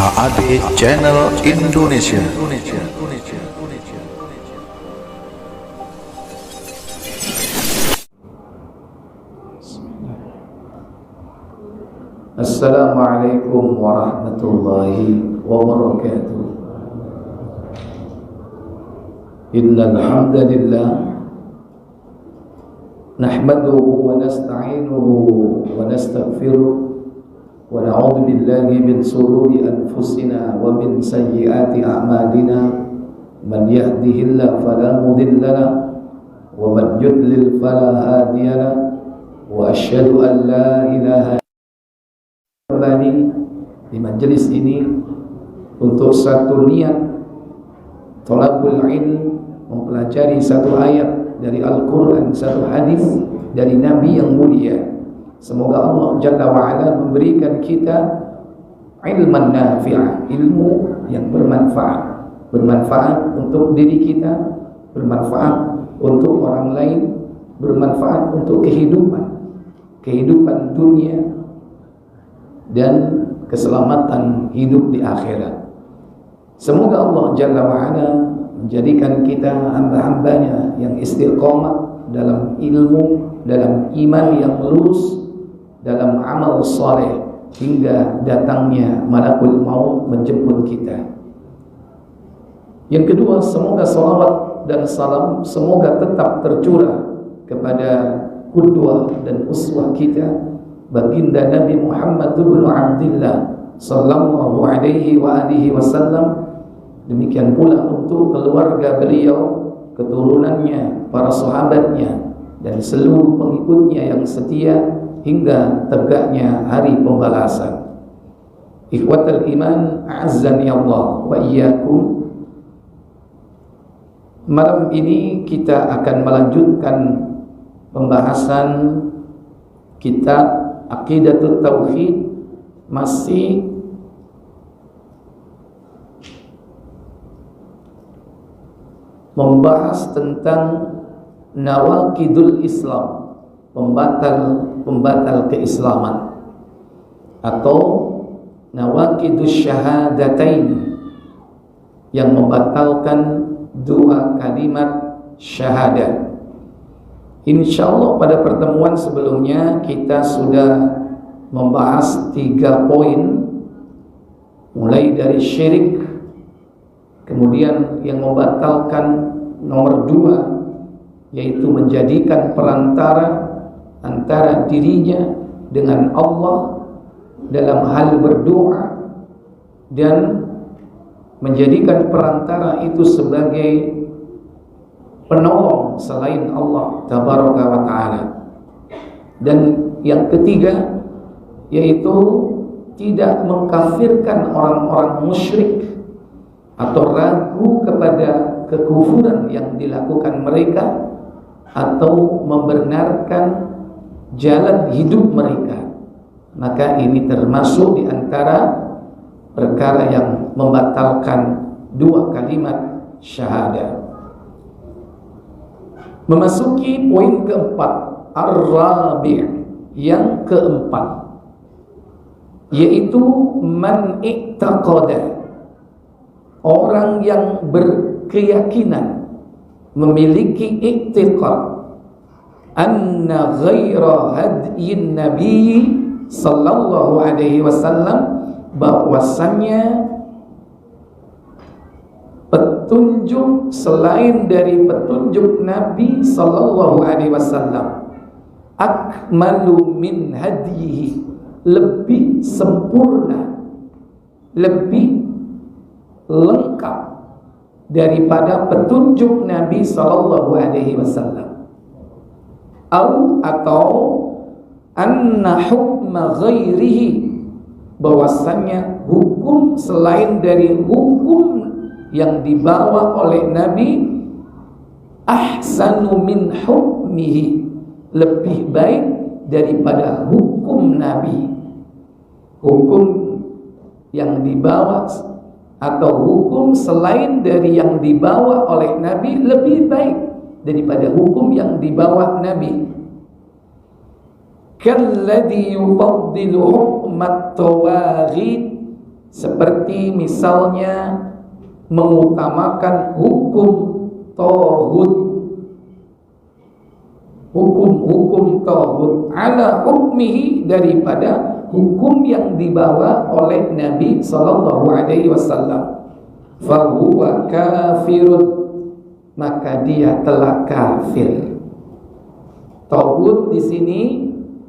HAD Channel Indonesia. Assalamualaikum warahmatullahi wabarakatuh. Innal hamdalillah nahmaduhu wa nasta'inuhu wa nastaghfiruh wa na'udzu billahi min shururi anfusina wa min sayyiati a'malina. Man yahdihillahu fala mudilla lahu wa man yudlil fala hadiya lahu wa asyhadu an la ilaha kembali di majelis ini untuk satu niat thalabul ilm, mempelajari satu ayat dari Al-Quran, satu hadis dari Nabi yang mulia. Semoga Allah Jalla wa'ala memberikan kita ilman nafi'ah, ilmu yang bermanfaat, bermanfaat untuk diri kita, bermanfaat untuk orang lain, bermanfaat untuk kehidupan dunia dan keselamatan hidup di akhirat. Semoga Allah Jalla wa'ala menjadikan kita hamba-hambanya yang istiqomah dalam ilmu, dalam iman yang lurus, dalam amal saleh hingga datangnya malakul maut menjemput kita. Yang kedua, semoga salawat dan salam semoga tetap tercurah kepada qudwah dan uswah kita, baginda Nabi Muhammad bin Abdullah sallallahu alaihi wa alihi wasallam. Demikian pula untuk keluarga beliau, keturunannya, para sahabatnya dan seluruh pengikutnya yang setia hingga tegaknya hari pembalasan. Ikhwatal iman, a'azzani Allah wa iyyakum. Malam ini kita akan melanjutkan pembahasan kitab Aqidatut Tauhid, masih membahas tentang nawaqidul Islam, pembatal keislaman, atau nawaqidus syahadatain, yang membatalkan dua kalimat syahadat. Insyaallah pada pertemuan sebelumnya kita sudah membahas 3 poin, mulai dari syirik, kemudian yang membatalkan nomor 2 yaitu menjadikan perantara antara dirinya dengan Allah dalam hal berdoa, dan menjadikan perantara itu sebagai penolong selain Allah tabaraka wa ta'ala. Dan yang ketiga yaitu tidak mengkafirkan orang-orang musyrik atau ragu kepada kekufuran yang dilakukan mereka, atau membenarkan jalan hidup mereka. Maka ini termasuk di antara perkara yang membatalkan 2 kalimat syahadat. Memasuki poin keempat, ar-rabi', yang keempat, yaitu man i'taqada, orang yang berkeyakinan, memiliki i'tiqad, anna ghaira hadyin nabi sallallahu alaihi wasallam, bahwasannya petunjuk selain dari petunjuk Nabi sallallahu alaihi wasallam, akmalu min hadyihi, lebih sempurna, lebih lengkap daripada petunjuk Nabi sallallahu alaihi wasallam. Atau anna hukma ghairihi, bahwasannya hukum selain dari hukum yang dibawa oleh Nabi, ahsanu min hukmihi, lebih baik daripada hukum Nabi. Hukum yang dibawa atau hukum selain dari yang dibawa oleh Nabi lebih baik daripada hukum yang dibawa Nabi. kalladhi yufaddilu hukmat tawaghid seperti misalnya mengutamakan hukum taghut, hukum taghut ala hukmihi, daripada hukum yang dibawa oleh Nabi sallallahu alaihi wasallam, fa huwa kafirun, maka dia telah kafir. Taghut di sini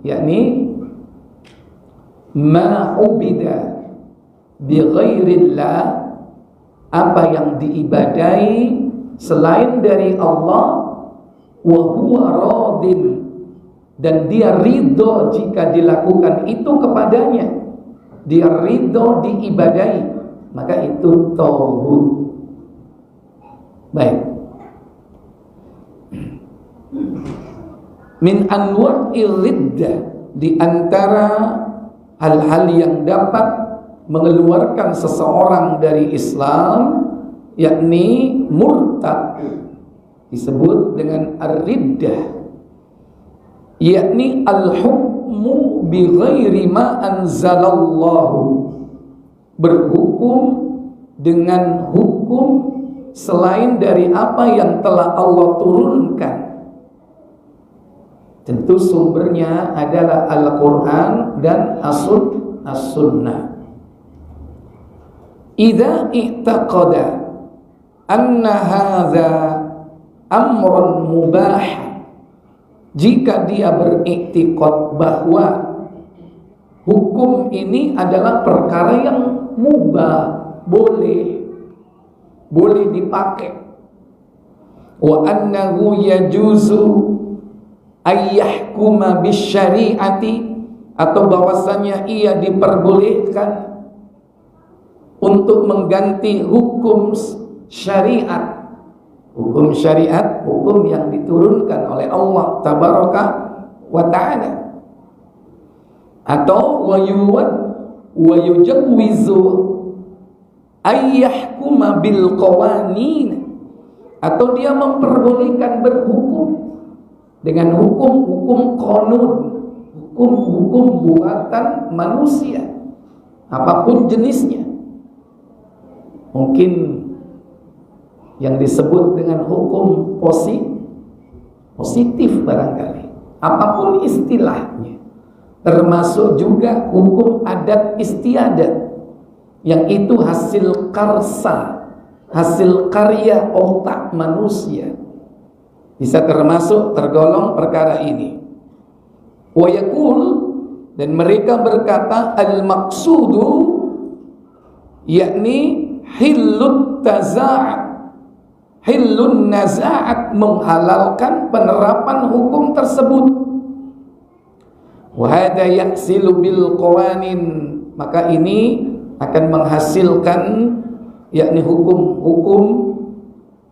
yakni ma ubida bi ghairillah, apa yang diibadai selain dari Allah, wa huwa radin, dan dia ridho jika dilakukan itu kepadanya, dia ridho diibadai, maka itu taghut. Baik. Min anwa'il riddah, di antara hal-hal yang dapat mengeluarkan seseorang dari Islam, yakni murtad, disebut dengan ar-riddah, yakni al-hukmu bi ghairi ma anzalallahu, berhukum dengan hukum selain dari apa yang telah Allah turunkan. Tentu sumbernya adalah Al-Quran dan As-Sunnah. Idza i'taqada anna hadza amrun mubah, jika dia beriktikad bahwa hukum ini adalah perkara yang mubah, boleh dipakai, wa annahu yajuzu ayyahkuma bisyari'ati, atau bahwasanya ia diperbolehkan untuk mengganti hukum syariat, hukum yang diturunkan oleh Allah tabaraka wa ta'ala, atau wa yujawwizu ayyahkuma bil qawanin, atau dia memperbolehkan berhukum dengan hukum-hukum qanun, hukum-hukum buatan manusia, apapun jenisnya. Mungkin yang disebut dengan hukum positif barangkali, apapun istilahnya, termasuk juga hukum adat istiadat, yang itu hasil karsa, hasil karya otak manusia, bisa tergolong perkara ini. Wa yaqul, dan mereka berkata al-maqsudu yakni hillut taza'at, hillun naza'at, menghalalkan penerapan hukum tersebut. Wa hadha yahsilu bil qawanin, maka ini akan menghasilkan yakni hukum-hukum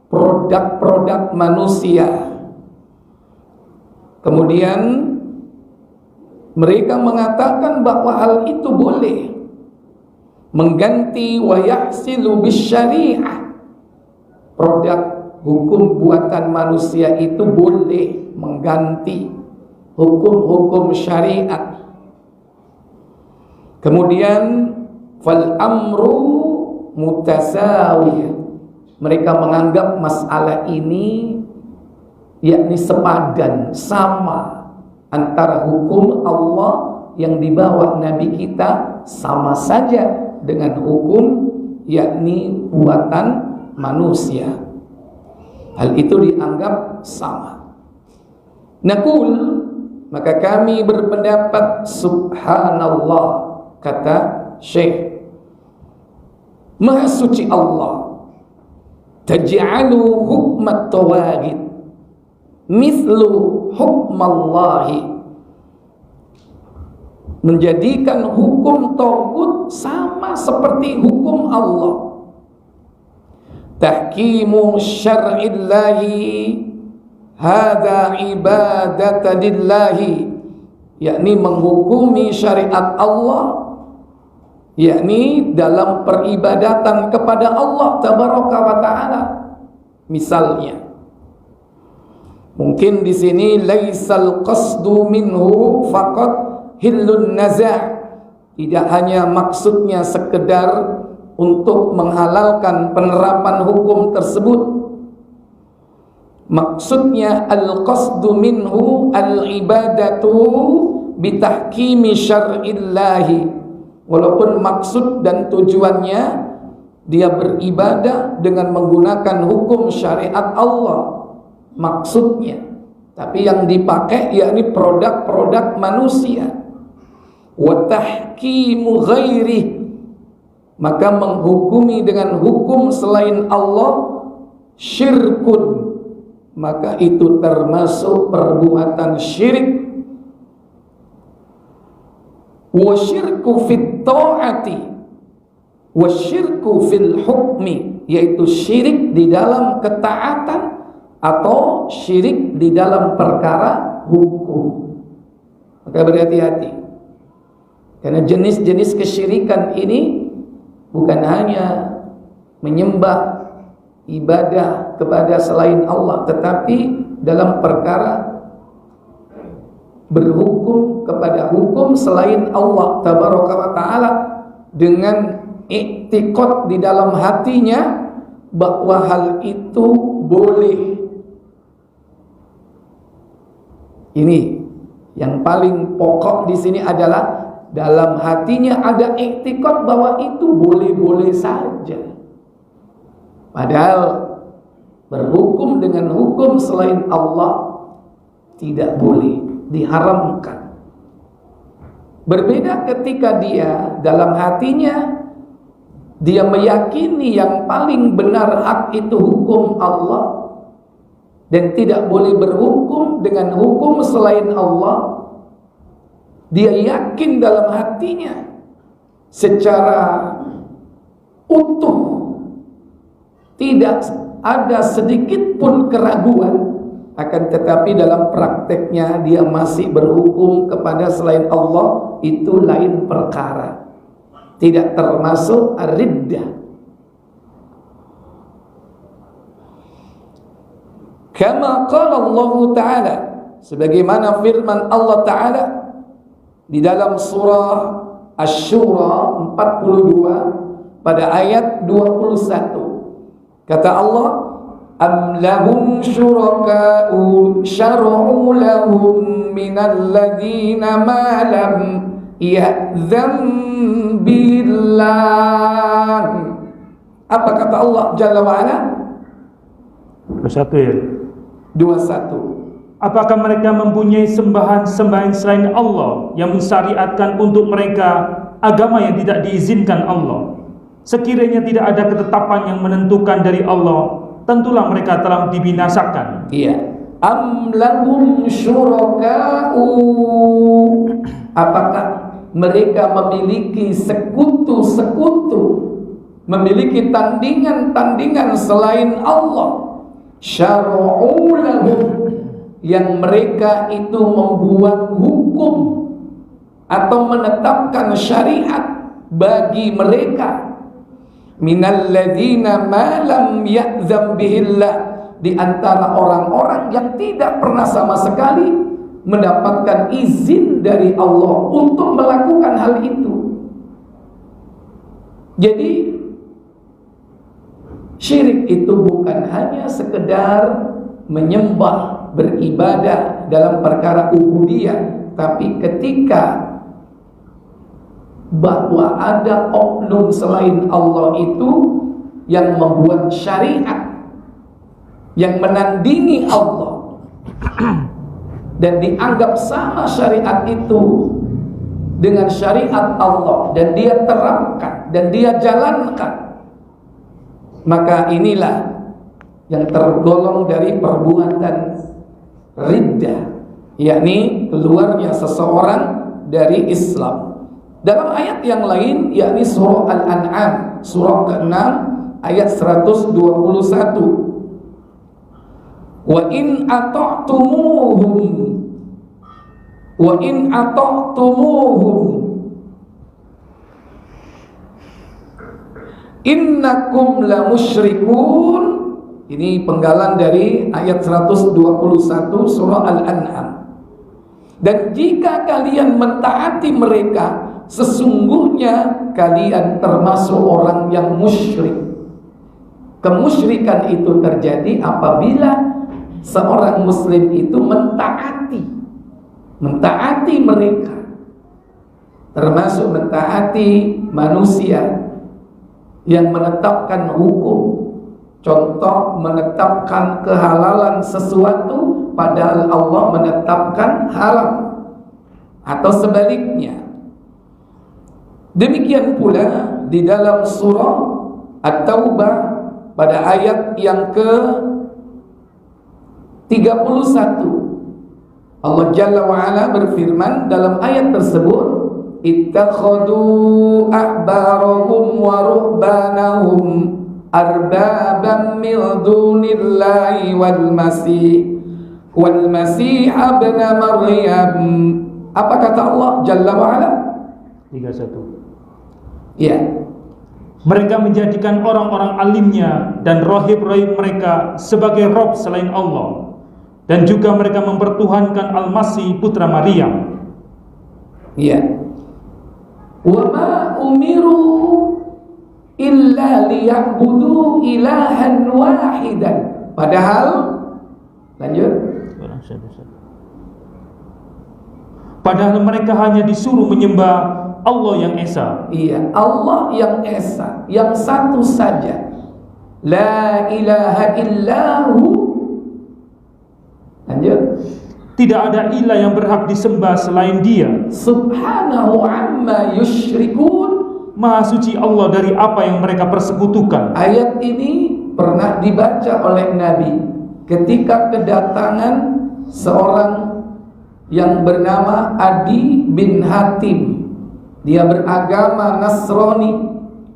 produk-produk manusia. Kemudian mereka mengatakan bahwa hal itu boleh mengganti wa yahsilu bisyari'ah, produk hukum buatan manusia itu boleh mengganti hukum-hukum syariat. Kemudian fal amru mutasawiyah, mereka menganggap masalah ini yakni sepadan, sama, antara hukum Allah yang dibawa Nabi kita sama saja dengan hukum yakni buatan manusia. Hal itu dianggap sama. Naqul, maka kami berpendapat subhanallah, kata Syekh, Maha suci Allah, taj'alu hukmat tawaghit mithlu hukmallahi, menjadikan hukum taghut sama seperti hukum Allah. Tahkimu syar'illahi hadza ibadatulillahi, yakni menghukumi syariat Allah, yakni dalam peribadatan kepada Allah tabaraka wa ta'ala. Misalnya, mungkin di sini laisal qasdu minhu faqat hillun naza', tidak hanya maksudnya sekedar untuk menghalalkan penerapan hukum tersebut. Maksudnya al-qasdu minhu al-ibadatu bitahkimi syar'illahi. Walaupun maksud dan tujuannya dia beribadah dengan menggunakan hukum syariat Allah, maksudnya. Tapi yang dipakai yakni produk-produk manusia. Wa tahkimu ghairi, maka menghukumi dengan hukum selain Allah syirkun, maka itu termasuk perbuatan syirik. Wa syirku fit ta'ati wa syirku fil hukmi, yaitu syirik di dalam ketaatan atau syirik di dalam perkara hukum. Maka berhati-hati, karena jenis-jenis kesyirikan ini bukan hanya menyembah ibadah kepada selain Allah, tetapi dalam perkara berhukum kepada hukum selain Allah tabaraka wa ta'ala dengan i'tiqad di dalam hatinya bahwa hal itu boleh. Ini yang paling pokok di sini adalah dalam hatinya ada i'tiqad bahwa itu boleh-boleh saja. Padahal berhukum dengan hukum selain Allah tidak boleh, diharamkan. Berbeda ketika dia dalam hatinya dia meyakini yang paling benar hak itu hukum Allah dan tidak boleh berhukum dengan hukum selain Allah. Dia yakin dalam hatinya secara utuh, tidak ada sedikit pun keraguan, akan tetapi dalam prakteknya dia masih berhukum kepada selain Allah, itu lain perkara, tidak termasuk ar-riddah. Kama qala Allah Ta'ala, sebagaimana firman Allah Ta'ala di dalam surah Asy-Syura 42 pada ayat 21. Kata Allah, am lahum syuraka'u syar'u lahum minal ladzina ma lam ya'zam billah. Apa kata Allah Jalla wa Ala? 21 ya. 21. Apakah mereka mempunyai sembahan-sembahan selain Allah yang mensyariatkan untuk mereka agama yang tidak diizinkan Allah? Sekiranya tidak ada ketetapan yang menentukan dari Allah, tentulah mereka telah dibinasakan. Iya. Am lahum syuraka'u, apakah mereka memiliki sekutu-sekutu, memiliki tandingan-tandingan selain Allah? Syar'u lahum, yang mereka itu membuat hukum atau menetapkan syariat bagi mereka. Minal ladzina ma lam ya'zam bihillah, di antara orang-orang yang tidak pernah sama sekali mendapatkan izin dari Allah untuk melakukan hal itu. Jadi syirik itu bukan hanya sekedar menyembah, beribadah dalam perkara ubudiyah, tapi ketika bahwa ada oknum selain Allah itu yang membuat syariat yang menandingi Allah dan dianggap sama syariat itu dengan syariat Allah dan dia terapkan dan dia jalankan, maka inilah yang tergolong dari perbuatan riddah, yakni keluarnya seseorang dari Islam. Dalam ayat yang lain, yakni surah Al-An'am surah ke-6 ayat 121, wa in ata'tumuhum innakum la musyrikun. Ini penggalan dari ayat 121 surah Al-An'am. Dan jika kalian mentaati mereka, sesungguhnya kalian termasuk orang yang musyrik. Kemusyrikan itu terjadi apabila seorang muslim itu mentaati mereka, termasuk mentaati manusia yang menetapkan hukum. Contoh, menetapkan kehalalan sesuatu padahal Allah menetapkan haram, atau sebaliknya. Demikian pula di dalam surah At-Taubah pada ayat yang ke-31, Allah Jalla wa'ala berfirman dalam ayat tersebut, ittakhadu ahbarahum wa ruhbanahum arbaban min dunillahi wal masih ibn Maryam. Apa kata Allah Jalla wa'ala? 31. Ya. Mereka menjadikan orang-orang alimnya dan rahib-rahib mereka sebagai rob selain Allah, dan juga mereka mempertuhankan Al-Masih putra Maryam. Ya. Wa ma umiru illa liya'budu ilahan wahidan. Padahal, lanjut. Padahal mereka hanya disuruh menyembah Allah yang Esa. Iya, Allah yang Esa, yang satu saja. La ilaha illahu. Lanjut. Tidak ada ilah yang berhak disembah selain Dia. Subhanahu amma yusyrikun. Maha suci Allah dari apa yang mereka persekutukan. Ayat ini pernah dibaca oleh Nabi ketika kedatangan seorang yang bernama Adi bin Hatim. Dia beragama Nasrani,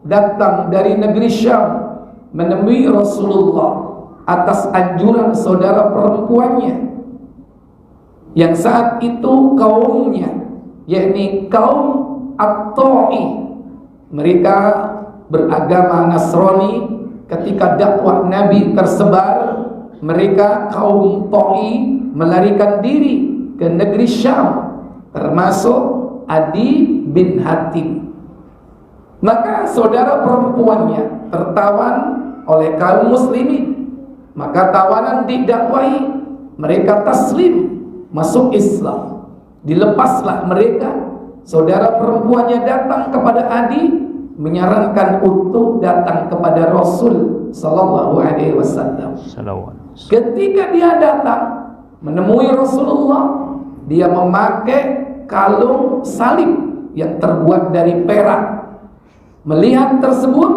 datang dari negeri Syam menemui Rasulullah atas anjuran saudara perempuannya yang saat itu kaumnya, yakni kaum At-Ta'i, mereka beragama Nasrani. Ketika dakwah Nabi tersebar, mereka kaum Ta'i melarikan diri ke negeri Syam, termasuk Adi bin Hatim. Maka saudara perempuannya tertawan oleh kaum muslimin, maka tawanan didakwahi, mereka taslim, masuk Islam. Dilepaslah mereka. Saudara perempuannya datang kepada Adi, menyarankan untuk datang kepada Rasul sallallahu alaihi wasallam. Ketika dia datang menemui Rasulullah, dia memakai kalung salib yang terbuat dari perak. Melihat tersebut,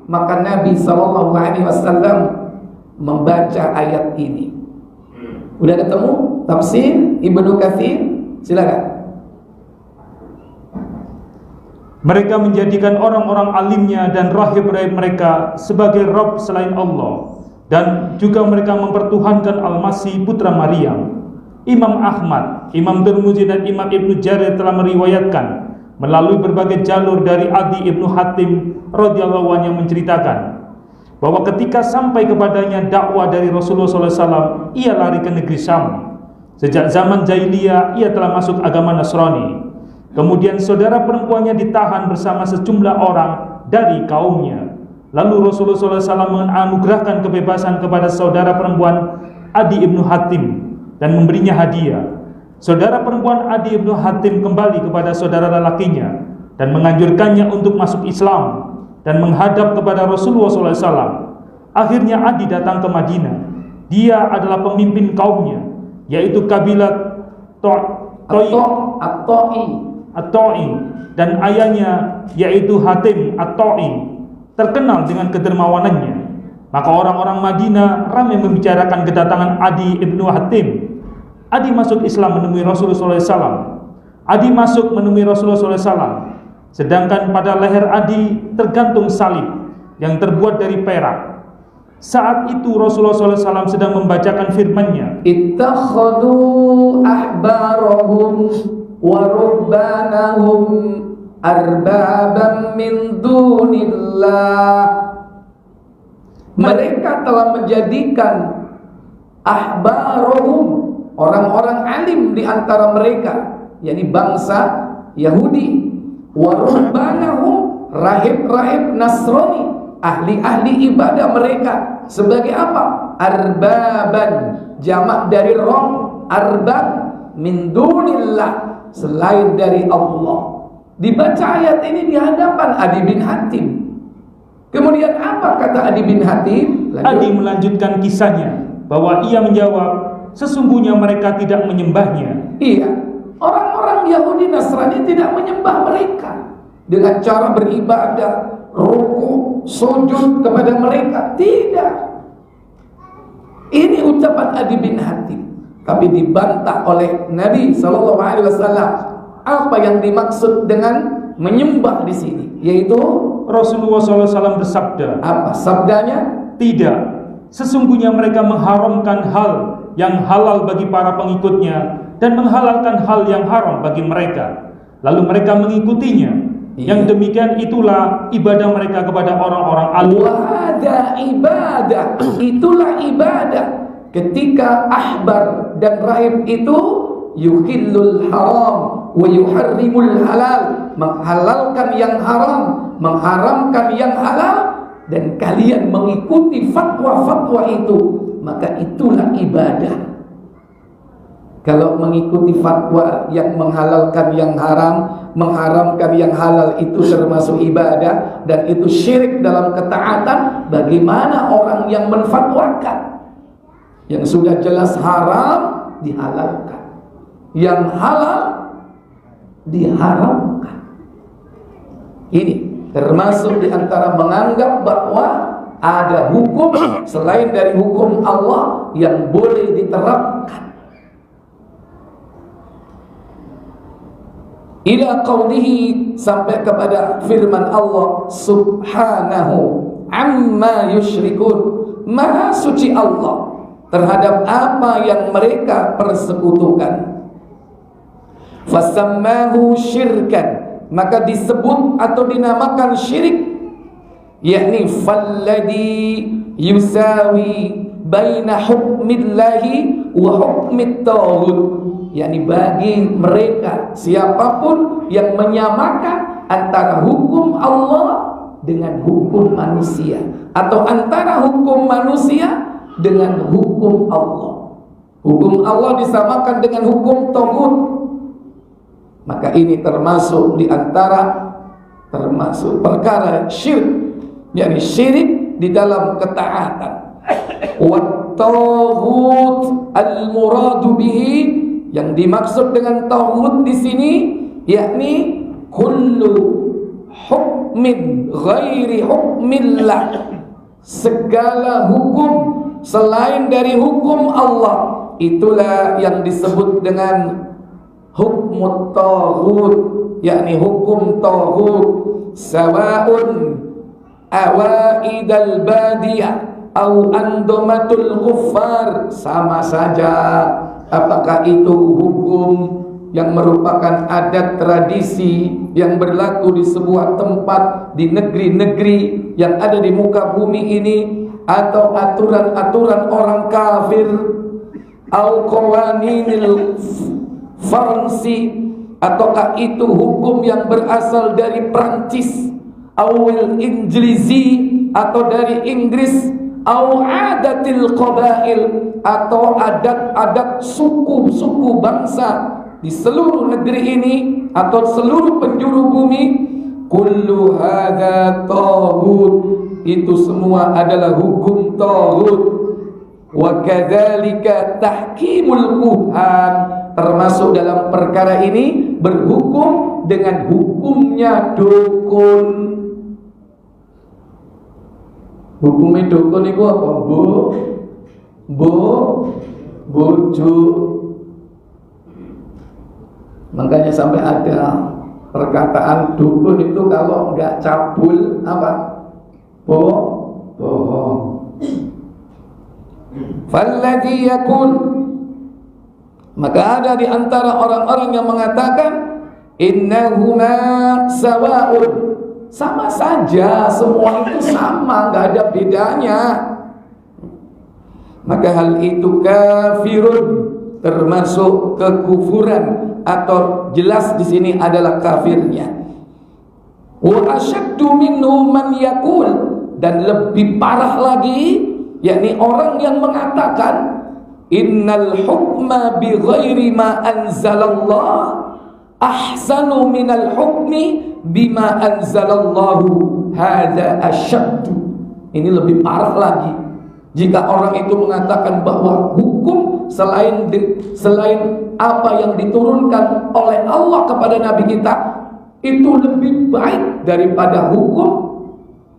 maka Nabi SAW membaca ayat ini. Udah ketemu tafsir Ibnu Katsir? Silakan. Mereka menjadikan orang-orang alimnya dan rahib-rahib mereka sebagai rob selain Allah, dan juga mereka mempertuhankan Al-Masih putra Maryam. Imam Ahmad, Imam Tirmidzi dan Imam Ibnu Jarir telah meriwayatkan melalui berbagai jalur dari Adi ibnu Hatim radhiyallahu anhu yang menceritakan bahwa ketika sampai kepadanya dakwah dari Rasulullah SAW, ia lari ke negeri Syam. Sejak zaman jahiliyah ia telah masuk agama Nasrani. Kemudian saudara perempuannya ditahan bersama sejumlah orang dari kaumnya. Lalu Rasulullah SAW menganugerahkan kebebasan kepada saudara perempuan Adi ibnu Hatim dan memberinya hadiah. Saudara perempuan Adi ibnu Hatim kembali kepada saudara lelakinya dan menganjurkannya untuk masuk Islam dan menghadap kepada Rasulullah SAW. Akhirnya Adi datang ke Madinah. Dia adalah pemimpin kaumnya, yaitu kabilah At-Ta'i, dan ayahnya yaitu Hatim At-Ta'i terkenal dengan kedermawanannya. Maka orang-orang Madinah ramai membicarakan kedatangan Adi ibnu Hatim. Adi masuk Islam menemui Rasulullah SAW. Adi masuk menemui Rasulullah SAW. Sedangkan pada leher Adi tergantung salib yang terbuat dari perak. Saat itu Rasulullah SAW sedang membacakan firman-Nya, ittakhadu ahbarahum wa ruhbanahum arbaban min dunillah. Mereka telah menjadikan ahbarahum, orang-orang alim di antara mereka, yakni bangsa Yahudi, wa ruhbanahum, rahib-rahib Nasrani, ahli-ahli ibadah mereka sebagai apa? Arbaban, jamak dari roh, arbab, min dunillah, selain dari Allah. Dibaca ayat ini di hadapan Adi bin Hatim. Kemudian apa kata Adi bin Hatim? Adi melanjutkan kisahnya bahwa ia menjawab, sesungguhnya mereka tidak menyembahnya. Iya, orang-orang Yahudi Nasrani tidak menyembah mereka dengan cara beribadah, rukuk, sujud kepada mereka. Tidak. Ini ucapan Adi bin Hatim, tapi dibantah oleh Nabi SAW. Apa yang dimaksud dengan menyembah di sini? Yaitu Rasulullah SAW bersabda. Apa sabdanya? Tidak, sesungguhnya mereka mengharamkan hal yang halal bagi para pengikutnya dan menghalalkan hal yang haram bagi mereka, lalu mereka mengikutinya. Yang demikian itulah ibadah mereka kepada orang-orang alim. Wahada ibadah, itulah ibadah. Ketika ahbar dan rahib itu yuhillul haram wa yuharrimul halal, menghalalkan yang haram, mengharamkan yang halal, dan kalian mengikuti fatwa-fatwa itu, maka itulah ibadah. Kalau mengikuti fatwa yang menghalalkan yang haram, mengharamkan yang halal, itu termasuk ibadah dan itu syirik dalam ketaatan, bagaimana orang yang menfatwakan? Yang sudah jelas haram dihalalkan, yang halal diharamkan. Ini termasuk di antara menganggap bahwa ada hukum selain dari hukum Allah yang boleh diterapkan. Ila qawlihi, sampai kepada firman Allah subhanahu amma yusyrikun, maha suci Allah terhadap apa yang mereka persekutukan. Fasammahu syirkan, maka disebut atau dinamakan syirik, yakni falladhi yusawi baina hukmillahi wa hukmit taghut, yakni bagi mereka siapapun yang menyamakan antara hukum Allah dengan hukum manusia, atau antara hukum manusia dengan hukum Allah. Hukum Allah disamakan dengan hukum taghut, maka ini termasuk di antara perkara syirik, yakni syirik di dalam ketaatan. Wat taghut al muradu bihi, yang dimaksud dengan taghut di sini yakni kullu hukmin ghairi hukmillah, segala hukum selain dari hukum Allah, itulah yang disebut dengan hukmut taghut, yakni hukum taghut. Sawa'un awaidal badiyah au andomatul kuffar, sama saja apakah itu hukum yang merupakan adat tradisi yang berlaku di sebuah tempat, di negeri-negeri yang ada di muka bumi ini, atau aturan-aturan orang kafir, au qawaninil Faransi, ataukah itu hukum yang berasal dari Prancis, awil Inggrizi, atau dari Inggris, au adatil qabail, atau adat-adat suku-suku bangsa di seluruh negeri ini atau seluruh penjuru bumi. Kullu hadza taghut, itu semua adalah hukum taghut. Wa kadzalika tahkimul kuhan, termasuk dalam perkara ini berhukum dengan hukumnya dukun. Hukumnya dukun itu apa? Bojo. Makanya sampai ada perkataan dukun itu kalau enggak cabul apa? Bohong. Falladhi yakun, maka ada di antara orang-orang yang mengatakan innahuma sawa'un, sama saja, semua itu sama, enggak ada bedanya. Maka hal itu kafirun, termasuk kekufuran, atau jelas di sini adalah kafirnya. Wa asyaddu minhu man yaqul, dan lebih parah lagi, yakni orang yang mengatakan innal hukma bi ghairi ma anzalallah ahsanu minal hukmi bima anzalallahu, hadza asyaddu. Ini lebih parah lagi jika orang itu mengatakan bahwa hukum selain apa yang diturunkan oleh Allah kepada Nabi kita itu lebih baik daripada hukum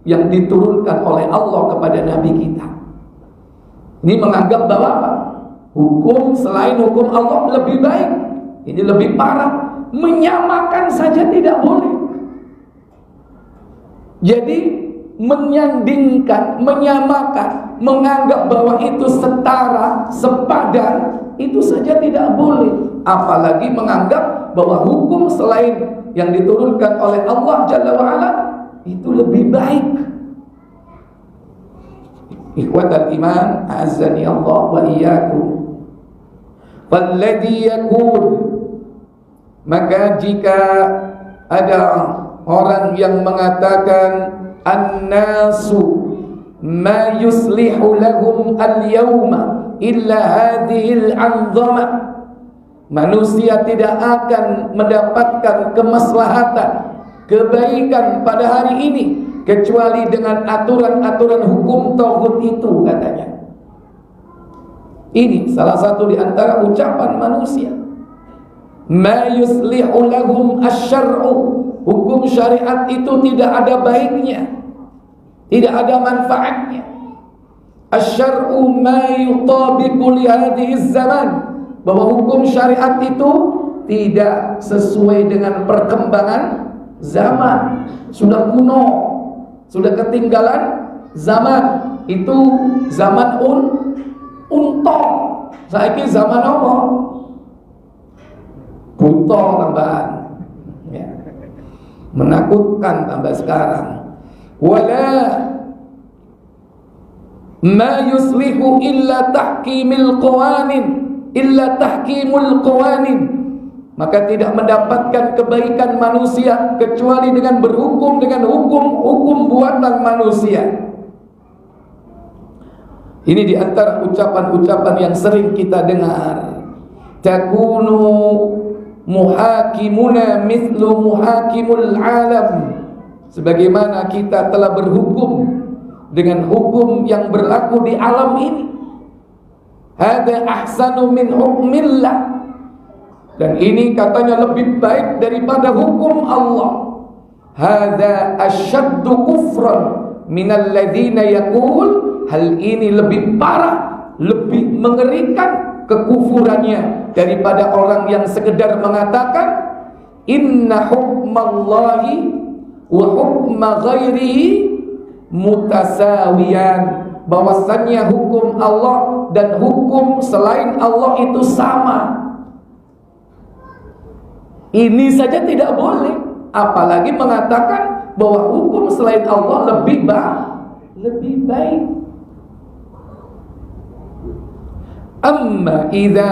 yang diturunkan oleh Allah kepada Nabi kita. Ini menganggap bahwa apa? Hukum selain hukum Allah lebih baik. Ini lebih parah. Menyamakan saja tidak boleh. Jadi menyandingkan, menyamakan, menganggap bahwa itu setara, sepadan, itu saja tidak boleh. Apalagi menganggap bahwa hukum selain yang diturunkan oleh Allah Jalla wa'ala itu lebih baik. Ikhwatal iman, azani Allah wa iyyakum. Falladhi yaqul, maka jika ada orang yang mengatakan an-nasu ma yuslihu lahum al-yawma illa hadhihi al-anzama, manusia tidak akan mendapatkan kemaslahatan, kebaikan pada hari ini kecuali dengan aturan-aturan hukum tauhid itu, katanya. Ini salah satu di antara ucapan manusia. Ma yuslihu lahum asy-syar'u, hukum syariat itu tidak ada baiknya, tidak ada manfaatnya. Asy-syar'u ma yutabiqu li hadhihi zaman, bahwa hukum syariat itu tidak sesuai dengan perkembangan zaman, sudah kuno, sudah ketinggalan zaman. Itu zaman unta. Saiki zaman apa? Buta tambahan, ya. Menakutkan tambah sekarang. Wala ma yuslihu illa tahkimul qawanin, maka tidak mendapatkan kebaikan manusia kecuali dengan berhukum dengan hukum buatan manusia. Ini di antara ucapan-ucapan yang sering kita dengar. Takunu muhakimuna mithlu muhakimul alam, sebagaimana kita telah berhukum dengan hukum yang berlaku di alam ini. Hada ahsanu min hukmillah, dan ini katanya lebih baik daripada hukum Allah. Hada asyaddu kufran minal ladzina yaqul, hal ini lebih parah, lebih mengerikan kekufurannya daripada orang yang sekedar mengatakan inna hukmallahi wa hukma ghairihi mutasawiyan, bahwasannya hukum Allah dan hukum selain Allah itu sama. Ini saja tidak boleh, apalagi mengatakan bahwa hukum selain Allah lebih baik. Amma idza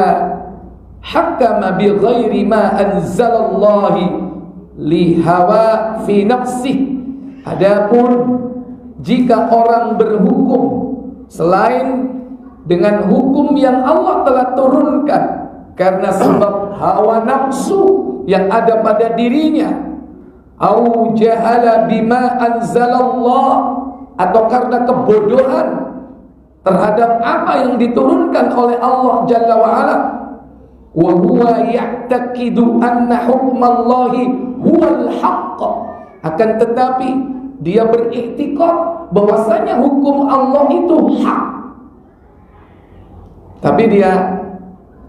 hakama bi ghairi ma anzalallahi li hawa fi nafsihi, adapun jika orang berhukum selain dengan hukum yang Allah telah turunkan karena sebab hawa nafsu yang ada pada dirinya, au jahala bima anzalallah, atau karena kebodohan terhadap apa yang diturunkan oleh Allah Jalla wa'ala, wa huwa ya'taqidu anna hukmallahi huwal haqq, akan tetapi dia beriktikad bahwasanya hukum Allah itu hak, tapi dia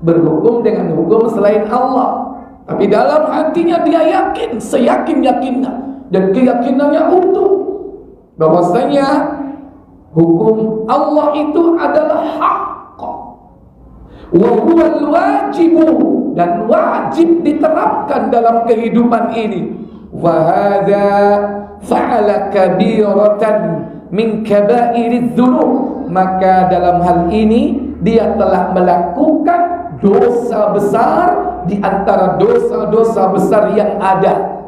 berhukum dengan hukum selain Allah, tapi dalam hatinya dia yakin, seyakin-yakinnya dan keyakinannya utuh bahwasanya hukum Allah itu adalah hak, wa huwal wajibu, dan wajib diterapkan dalam kehidupan ini. Wa hadza fa'ala kabiratan min kaba'iriz dzunub, maka dalam hal ini dia telah melakukan dosa besar di antara dosa-dosa besar yang ada.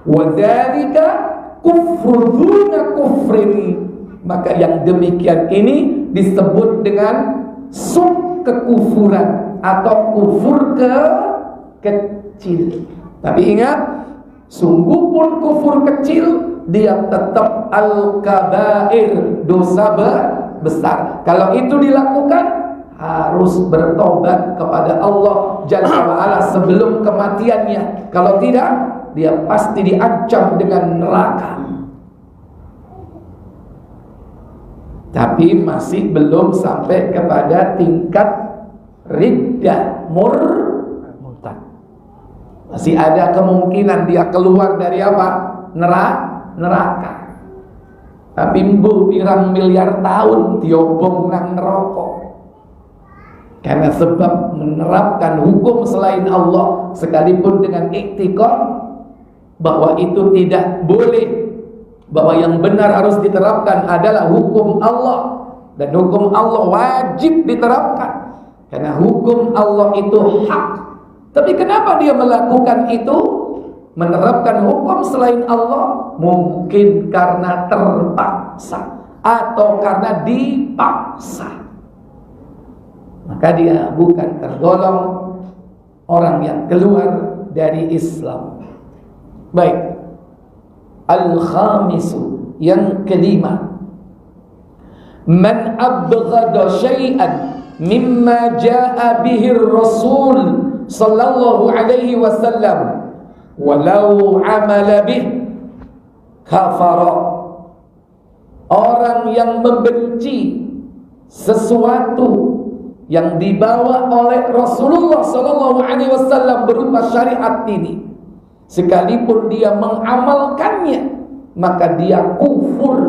Wa dzalika kufru dzuna kufrin. Maka yang demikian ini disebut dengan sub kekufuran atau kufur kecil. Tapi ingat, sungguh pun kufur kecil, dia tetap al-kabair, dosa besar. Kalau itu dilakukan, harus bertobat kepada Allah Jalla wa'ala sebelum kematiannya. Kalau tidak, dia pasti diancam dengan neraka. Tapi masih belum sampai kepada tingkat riddah murtad. Masih ada kemungkinan dia keluar dari apa? Neraka. Tapi mbuh pirang miliar tahun diobong nang neraka. Karena sebab menerapkan hukum selain Allah, sekalipun dengan iktikad bahwa itu tidak boleh, bahwa yang benar harus diterapkan adalah hukum Allah, dan hukum Allah wajib diterapkan karena hukum Allah itu hak. Tapi kenapa dia melakukan itu, menerapkan hukum selain Allah? Mungkin karena terpaksa atau karena dipaksa. Maka dia bukan tergolong orang yang keluar dari Islam. Baik. Al-khamisu, yang kelima, man abghada syai'an mimma jaa bihi Rasul sallallahu alaihi wasallam walau amala bih kafara. Orang yang membenci sesuatu yang dibawa oleh Rasulullah sallallahu alaihi wasallam berupa syariat ini, sekalipun dia mengamalkannya, maka dia kufur,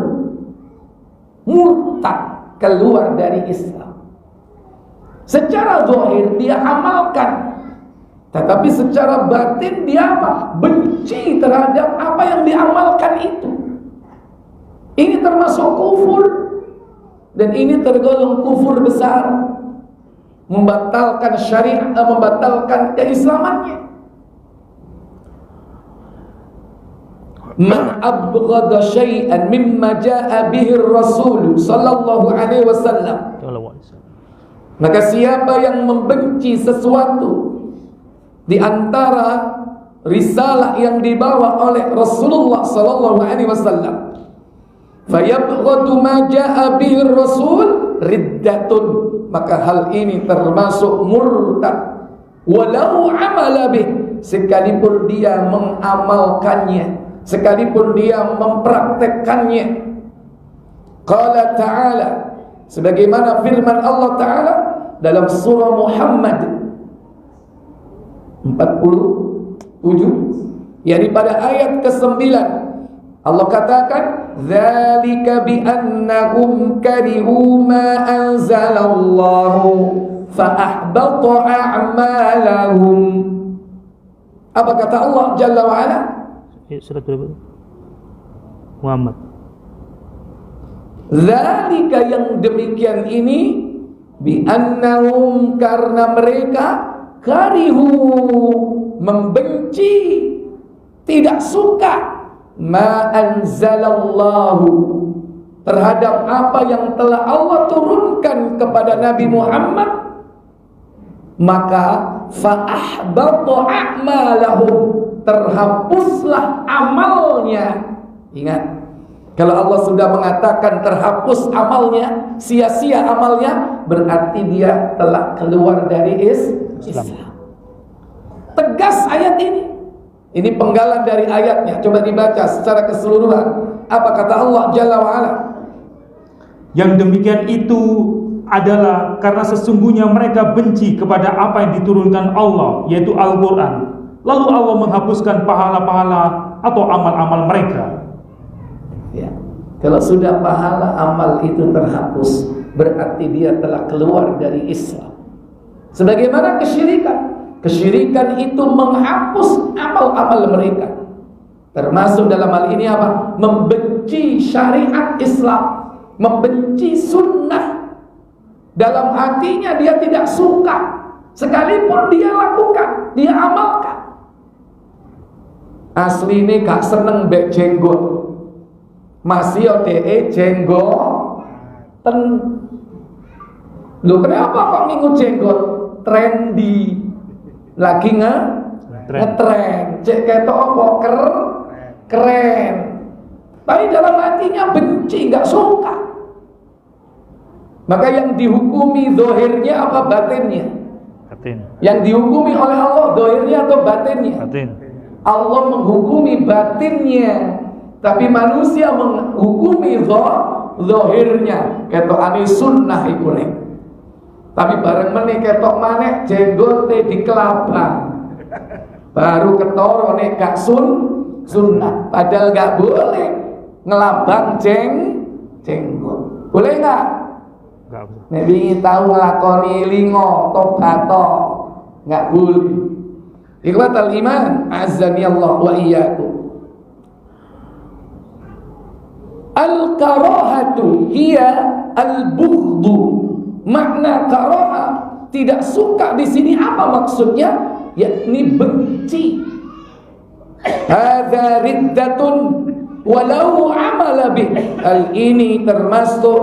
murtad, keluar dari Islam. Secara zahir dia amalkan, tetapi secara batin dia apa? Benci terhadap apa yang diamalkan itu. Ini termasuk kufur, dan ini tergolong kufur besar, membatalkan syariat, membatalkan keislamannya. Man abghada syai'an mimma jaa bihi Rasul sallallahu alaihi wasallam, maka siapa yang membenci sesuatu di antara risalah yang dibawa oleh Rasulullah sallallahu alaihi wasallam, fayabghadu ma jaa bihi Rasul riddatun, maka hal ini termasuk murtad. Walau amala bih, sekalipun dia mengamalkannya, sekalipun dia mempraktekkannya. Qala ta'ala, sebagaimana firman Allah Ta'ala dalam surah Muhammad 47, yakni pada ayat ke-9, Allah katakan, dzalika bi annahum karihu ma anzalallahu fa ahbata a'malahum. Apa kata Allah Jalla wa Ala? Surat berapa? Muhammad. Dzalika, yang demikian ini, bi annahum, karena mereka karihu, membenci, tidak suka, ma anzalallahu, terhadap apa yang telah Allah turunkan kepada Nabi Muhammad, maka fa ahbata a'malahum, terhapuslah amalnya. Ingat, kalau Allah sudah mengatakan terhapus amalnya, sia-sia amalnya, berarti dia telah keluar dari Islam. Tegas ayat ini. Ini penggalan dari ayatnya. Coba dibaca secara keseluruhan. Apa kata Allah Jalla wa'ala? Yang demikian itu adalah karena sesungguhnya mereka benci kepada apa yang diturunkan Allah, yaitu Al-Quran. Lalu Allah menghapuskan pahala-pahala atau amal-amal mereka. Ya, kalau sudah pahala amal itu terhapus, berarti dia telah keluar dari Islam. Sebagaimana kesyirikan. Kesyirikan itu menghapus amal-amal mereka. Termasuk dalam hal ini apa? Membenci syariat Islam, membenci sunnah. Dalam hatinya dia tidak suka, sekalipun dia lakukan, dia amalkan. asline gak seneng mbek jenggot, masih yo dhek jenggoten. Lho kenapa kok minggu jenggot? Trendy, lagi ngetren, cek ketok apa keren. Tapi dalam hatinya benci, nggak suka. Maka yang dihukumi zahirnya apa batinnya? Batin. Yang dihukumi oleh Allah zahirnya atau batinnya? Batin. Allah menghukumi batinnya, tapi manusia menghukumi zahirnya. Ketok ani sunnah iku rek. Tapi bareng meneh ketok maneh jenggote di kelabang. Baru ketoro nek gak sunnah. Padahal gak boleh ngelabang jenggot. Boleh gak? Enggak boleh. Nek wingi tau nglakoni lingo tobato, gak boleh. Ikhwatal iman, azani Allah wa iyyakum. Al-karahatu hiya al-bughdhu. Makna karaha, tidak suka di sini apa maksudnya? Yakni benci. Hadza riddatun walau amala bih. Hal ini termasuk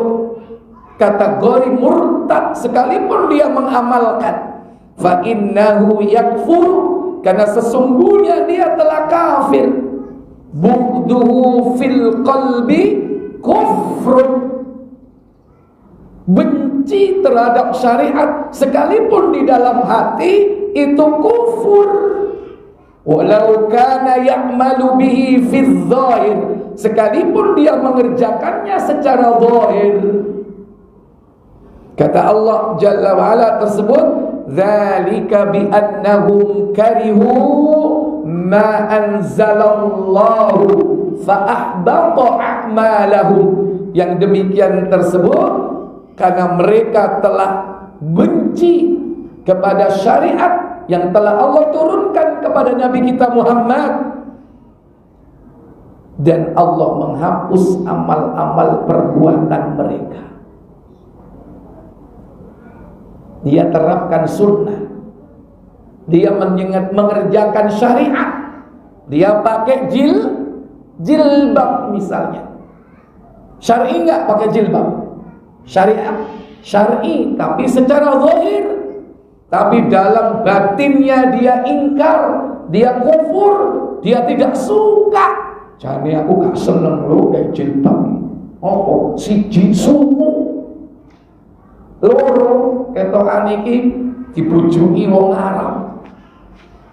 kategori murtad sekalipun dia mengamalkan. Fa innahu yakfur, karena sesungguhnya dia telah kafir. Bughduhu fil qalbi kufrun. Benci terhadap syariat sekalipun di dalam hati itu kufur. Walau kana ya'malu bihi fi dzahir, sekalipun dia mengerjakannya secara zahir. Kata Allah Jalla wa Ala tersebut, dzalika bi annahum karihu ma anzalallahu fa ahbata a'malahum. Yang demikian tersebut karena mereka telah benci kepada syariat yang telah Allah turunkan kepada Nabi kita Muhammad, dan Allah menghapus amal-amal perbuatan mereka. Dia terapkan sunnah, dia mengerjakan syariat, dia pakai jilbab misalnya. Syar'i enggak pakai jilbab? Syariat, syar'i, tapi secara zahir. Tapi dalam batinnya dia ingkar, dia kufur, dia tidak suka. Jadi aku gak seneng lo kayak jilbab. Apa? Siji sumu. Loro ketokan iki dibujuki wong Arab.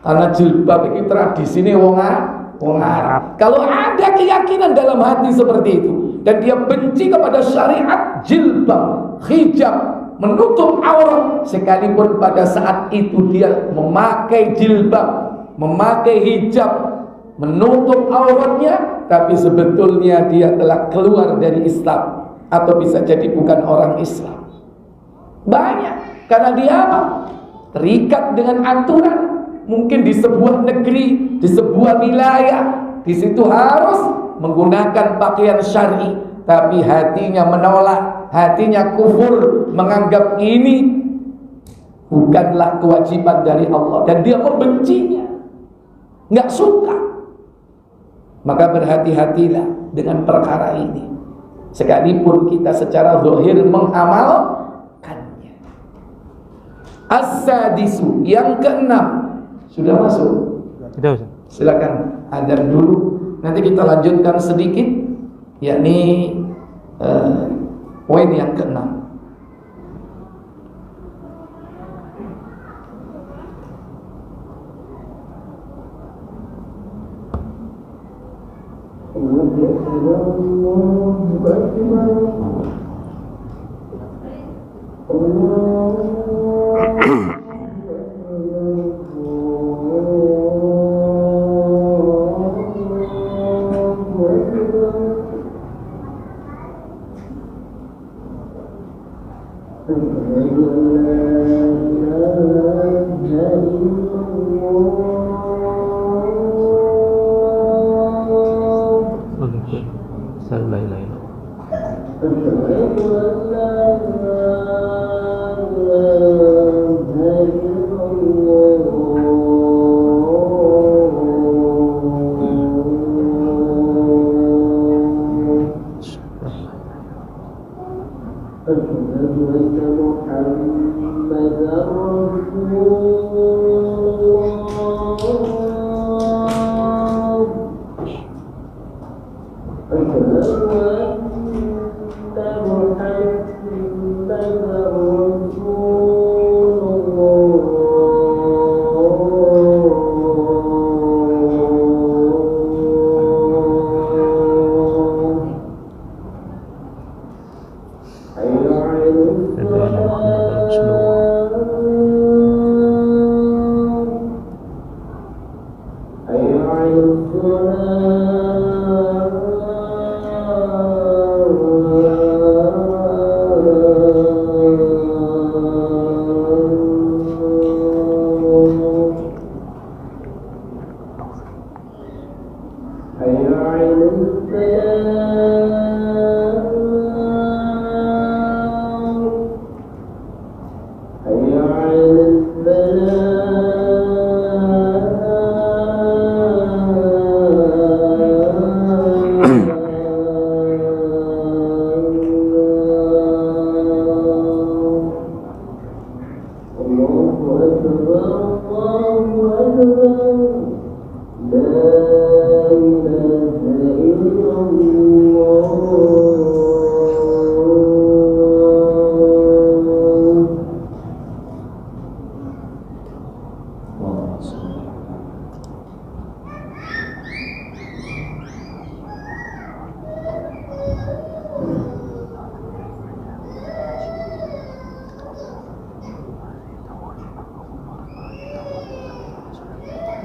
Karena jilbab iki tradisine wong Arab. Kalau ada keyakinan dalam hati seperti itu dan dia benci kepada syariat jilbab, hijab, menutup aurat, sekalipun pada saat itu dia memakai jilbab, memakai hijab, menutup auratnya, tapi sebetulnya dia telah keluar dari Islam atau bisa jadi bukan orang Islam. Banyak, karena dia apa? Terikat dengan aturan. Mungkin di sebuah negeri, di sebuah wilayah, di situ harus menggunakan pakaian syar'i, tapi hatinya menolak, hatinya kufur, menganggap ini bukanlah kewajiban dari Allah, dan dia membencinya, nggak suka. Maka berhati-hatilah dengan perkara ini, sekalipun kita secara zahir mengamalkannya. As-sadisu, yang keenam. Sudah masuk? Sudah, Ustaz. Silakan adzan dulu. Nanti kita lanjutkan sedikit, yakni poin yang keenam.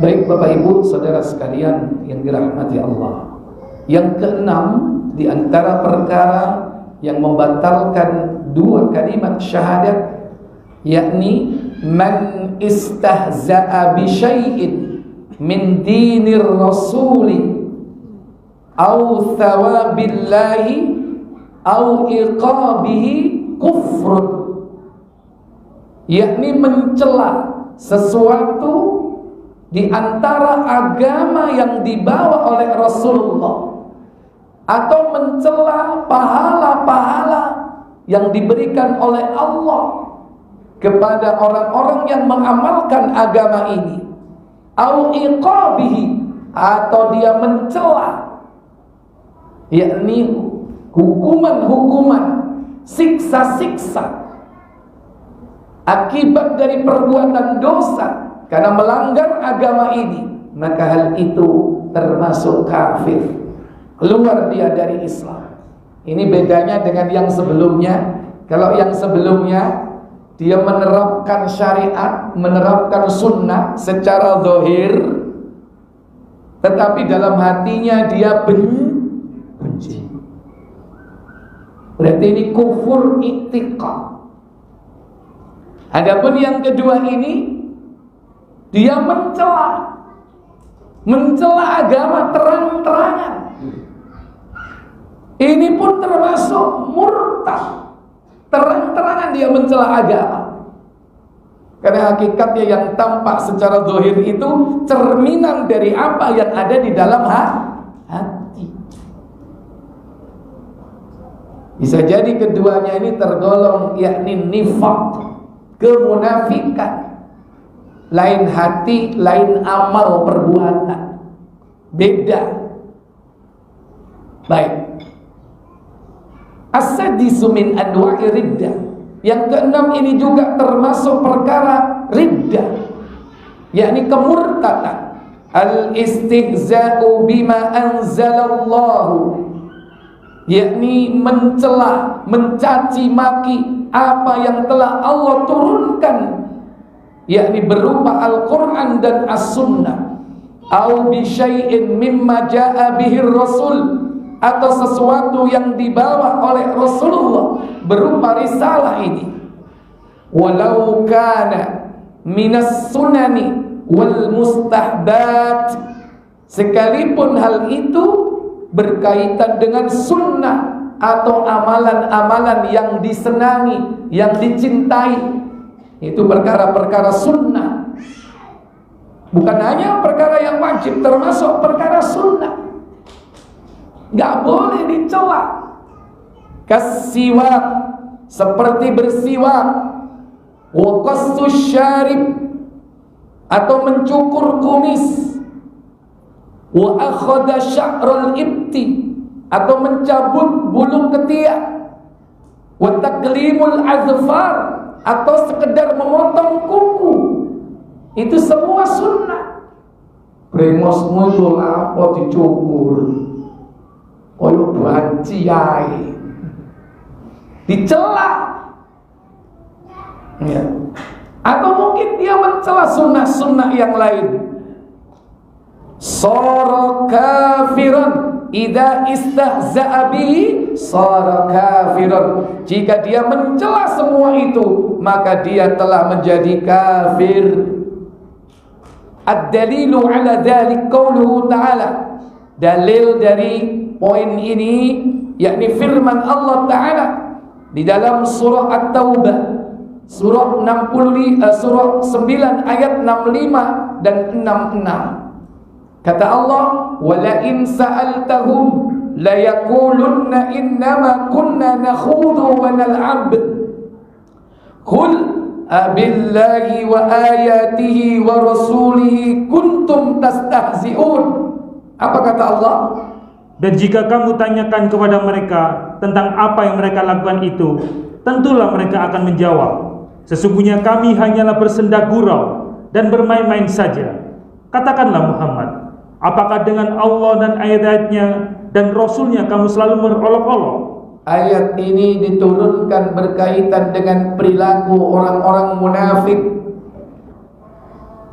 Baik Bapak Ibu Saudara sekalian yang dirahmati Allah, yang keenam di antara perkara yang membatalkan dua kalimat syahadat, yakni man istahza'a bi syai'in min dinir rasuli au thawabillahi au iqabihi kufrun, yakni mencela sesuatu di antara agama yang dibawa oleh Rasulullah, atau mencela pahala-pahala yang diberikan oleh Allah kepada orang-orang yang mengamalkan agama ini, au iqabihi, atau dia mencela, yakni hukuman-hukuman, siksa-siksa akibat dari perbuatan dosa karena melanggar agama ini, maka hal itu termasuk kafir, keluar dia dari Islam. Ini bedanya dengan yang sebelumnya. Kalau yang sebelumnya dia menerapkan syariat, menerapkan sunnah secara zahir, tetapi dalam hatinya dia benci. Berarti ini kufur i'tiqad. Adapun yang kedua ini, dia mencela agama terang-terangan. Ini pun termasuk murtad. Terang-terangan dia mencela agama. Karena hakikatnya yang tampak secara zahir itu cerminan dari apa yang ada di dalam hati. Bisa jadi keduanya ini tergolong yakni nifaq, kemunafikan. Lain hati, lain amal perbuatan, beda. Baik. As-sadisu min anwa'i riddah. Yang keenam ini juga termasuk perkara riddah, yakni kemurtadan. Al-istihza'u bima anzalallahu, yakni mencela, mencaci maki apa yang telah Allah turunkan, yakni berupa Al-Quran dan As-Sunnah, au bi syai'in mimma ja'a bihir Rasul, atau sesuatu yang dibawa oleh Rasulullah berupa risalah ini, walau kana minas sunani wal mustahbat, sekalipun hal itu berkaitan dengan sunnah atau amalan-amalan yang disenangi, yang dicintai. Itu perkara-perkara sunnah, bukan hanya perkara yang wajib, termasuk perkara sunnah. Gak boleh dicela. Kasiwak, seperti bersiwak, wa qassus syarib, atau mencukur kumis, wa akhadha sya'ral ibti, atau mencabut bulu ketiak, wa taqlimul azfar, atau sekedar memotong kuku. Itu semua sunnah. Brengosmu itu apa dicukur, koyo banci ae, dicela, ya. Atau mungkin dia mencela sunnah-sunnah yang lain. Sara kafiran idza istahza'a bihi, sara kafiran. Jika dia mencela semua itu, maka dia telah menjadi kafir. Ad-dalilu ala dzalik qauluhu ta'ala. Dalil dari poin ini yakni firman Allah Ta'ala di dalam surah At-Taubah surah 9 ayat 65 dan 66. Kata Allah, "Wala in sa'altahum la yaqulunna innama kunna nakhudhu wa nal'ab. Qul abillahi wa ayatihi wa rasulihi kuntum tastahzi'un." Apa kata Allah? Dan jika kamu tanyakan kepada mereka tentang apa yang mereka lakukan itu, tentulah mereka akan menjawab, sesungguhnya kami hanyalah bersenda gurau dan bermain-main saja. Katakanlah Muhammad, apakah dengan Allah dan ayat-ayatnya dan Rasulnya kamu selalu berolok-olok? Ayat ini diturunkan berkaitan dengan perilaku orang-orang munafik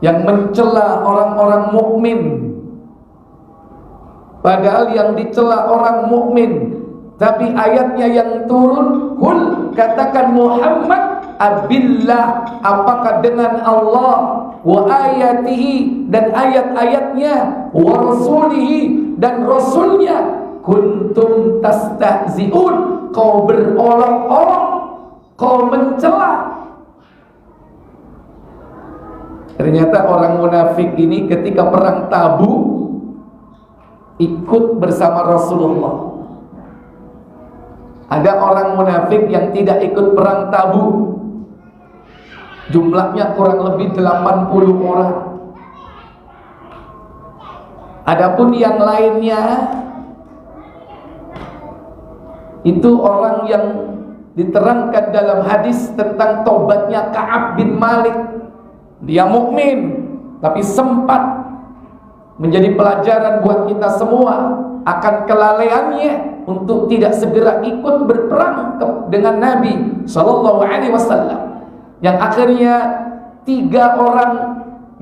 yang mencela orang-orang mukmin. Padahal yang dicela orang mukmin, tapi ayatnya yang turun, "Qul," katakan Muhammad, "abillah," apakah dengan Allah, "wa ayatihi," dan ayat-ayatnya, "wa rasulihi," dan rasulnya, "kuntum tastahzi'un," kau berolok-olok, kau mencela. Ternyata orang munafik ini ketika perang Tabuk ikut bersama Rasulullah. Ada orang munafik yang tidak ikut perang Tabuk, jumlahnya kurang lebih 80 orang. Adapun yang lainnya itu orang yang diterangkan dalam hadis tentang tobatnya Ka'ab bin Malik. Dia mukmin, tapi sempat menjadi pelajaran buat kita semua akan kelalaiannya untuk tidak segera ikut berperang dengan Nabi Sallallahu Alaihi Wasallam. Yang akhirnya 3 orang